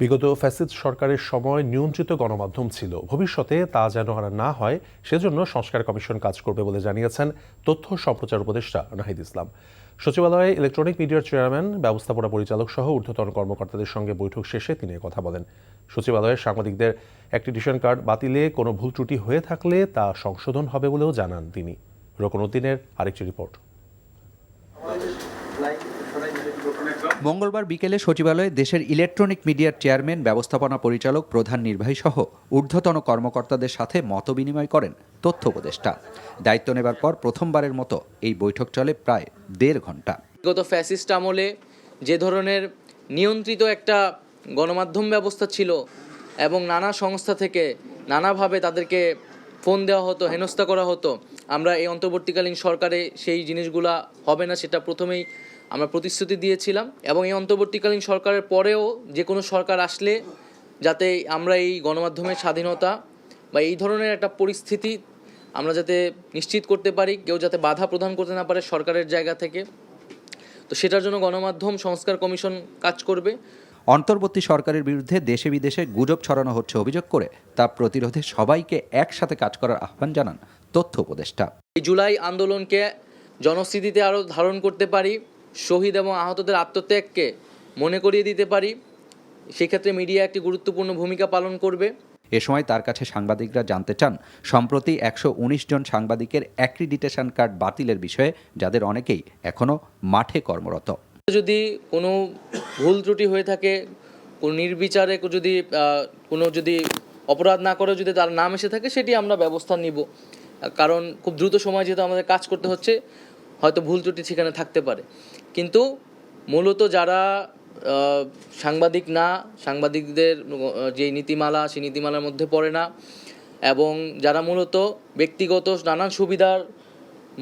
বিগত ফ্যাসিস্ট সরকারের সময় নিয়ন্ত্রিত গণমাধ্যম ছিল, ভবিষ্যতে তা যেন আর না হয় সেজন্য সংস্কার কমিশন কাজ করবে বলে জানিয়েছেন তথ্য সম্প্রচার উপদেষ্টা নাহিদ ইসলাম। সচিবালয়ে ইলেকট্রনিক মিডিয়ার চেয়ারম্যান, ব্যবস্থাপনা পরিচালক সহ ঊর্ধ্বতন কর্মকর্তাদের সঙ্গে বৈঠক শেষে তিনি কথা বলেন। সচিবালয়ের সাংবাদিকদের অ্যাক্রিডিটেশন কার্ড বাতিলে কোনো ভুল ত্রুটি হয়ে থাকলে তা সংশোধন হবে বলেও জানান তিনি। রকনউদ্দিনের আরেকটি রিপোর্ট। মঙ্গলবার বিকেলে সচিবালয়ে দেশের ইলেকট্রনিক মিডিয়ার চেয়ারম্যান, ব্যবস্থাপনা পরিচালক, প্রধান নির্বাহী সহ ঊর্ধ্বতন কর্মকর্তাদের সাথে মতবিনিময় করেন তথ্য উপদেষ্টা। দায়িত্ব নেবার পর প্রথমবারের মতো এই বৈঠক চলে প্রায় 1.5 ঘন্টা। বিগত ফ্যাসিস্ট আমলে যে ধরনের নিয়ন্ত্রিত একটা গণমাধ্যম ব্যবস্থা ছিল এবং নানা সংস্থা থেকে নানাভাবে তাদেরকে ফোন দেওয়া হতো, হেনস্থা করা হতো, আমরা এই অন্তর্বর্তীকালীন সরকারে সেই জিনিসগুলা হবে না সেটা প্রথমেই আমরা প্রতিশ্রুতি দিয়েছিলাম এবং এই অন্তর্বর্তীকালীন সরকারের পরেও যে কোনো সরকার আসলে যাতে আমরা এই গণমাধ্যমের স্বাধীনতা বা এই ধরনের একটা পরিস্থিতি আমরা যাতে নিশ্চিত করতে পারি, কেউ যাতে বাধা প্রদান করতে না পারে সরকারের জায়গা থেকে, তো সেটার জন্য গণমাধ্যম সংস্কার কমিশন কাজ করবে। অন্তর্বর্তী সরকারের বিরুদ্ধে দেশে বিদেশে গুজব ছড়ানো হচ্ছে অভিযোগ করে তা প্রতিরোধে সবাইকে একসাথে কাজ করার আহ্বান জানান তথ্য উপদেষ্টা। এই জুলাই আন্দোলনকে জনস্মৃতিতে আরও ধারণ করতে পারি, শহীদ এবং আহতদের আত্মত্যাগকে মনে করিয়ে দিতে পারি, সেক্ষেত্রে মিডিয়া একটি গুরুত্বপূর্ণ ভূমিকা পালন করবে। এ সময় তার কাছে সাংবাদিকরা জানতে চান সম্প্রতি 119 জন সাংবাদিকের অ্যাক্রিডিটেশন কার্ড বাতিলের বিষয়ে, যাদের অনেকেই এখনও মাঠে কর্মরত। যদি কোনো ভুল ত্রুটি হয়ে থাকে, কোনো নির্বিচারে যদি অপরাধ না করে যদি তার নাম এসে থাকে, সেটি আমরা ব্যবস্থা নিব। কারণ খুব দ্রুত সময় যেহেতু আমাদের কাজ করতে হচ্ছে, হয়তো ভুল ত্রুটি সেখানে থাকতে পারে, কিন্তু মূলত যারা সাংবাদিক না, সাংবাদিকদের যে নীতিমালা সেই নীতিমালার মধ্যে পড়ে না এবং যারা মূলত ব্যক্তিগত নানান সুবিধার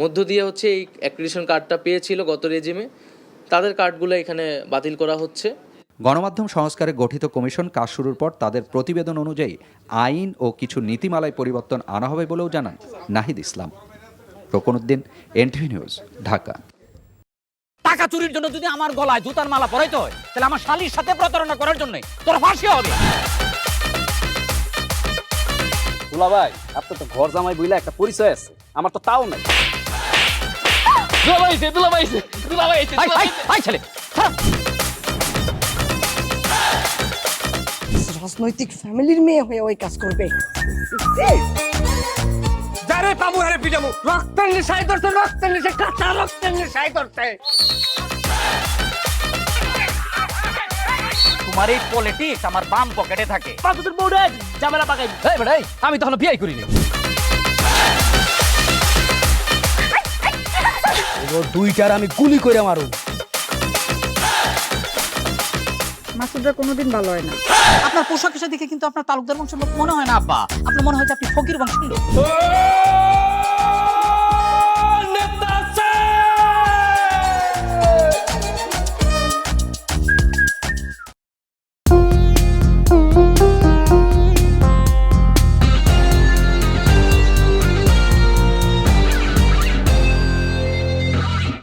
মধ্য দিয়ে হচ্ছে এই অ্যাক্রিডিটেশন কার্ডটা পেয়েছিল গত রেজিমে, তাদের কার্ডগুলো এখানে বাতিল করা হচ্ছে। গণমাধ্যম সংস্কারে গঠিত কমিশন কাজ শুরুর পর তাদের প্রতিবেদন অনুযায়ী আইন ও কিছু নীতিমালায় পরিবর্তন আনা হবে বলেও জানান নাহিদ ইসলাম। রকনউদ্দিন, NTV news, Dhaka. টাকা চুরির জন্য যদি আমার গলায় জুতার মালা পরাইতে হয়, তাহলে আমার শালীর সাথে প্রতারণা করার জন্য তোর ফাঁসি হবে। দুলা ভাই, আপনার তো ঘর জামাই বইলা একটা পরিচয় আছে, আমার তো তাও নাই। রাজনৈতিক ফ্যামিলির মেয়ে হয়ে ওই কাজ করবে। যারে পাবো আরে পিটাবো, রক্তের নেশায় ধরছে, রক্তের নেশায়, কাঁচা রক্তের নেশায় ধরছে। তোমার এই পলিটিক্স আমার বাম পকেটে থাকে। তোদের বউরে ঝামেলা পাকাই। এই বেটাই, আমি তখন বিয়ে করিনি। দুইটার আমি গুলি করে মারু। মাসুদরা কোনোদিন ভালো হয় না। আপনার পোশাক আশাক দেখে কিন্তু আপনার তালুকদার বংশের লোক মনে হয় না আব্বা, আপনার মনে হয় যে আপনি ফকির বংশের লোক।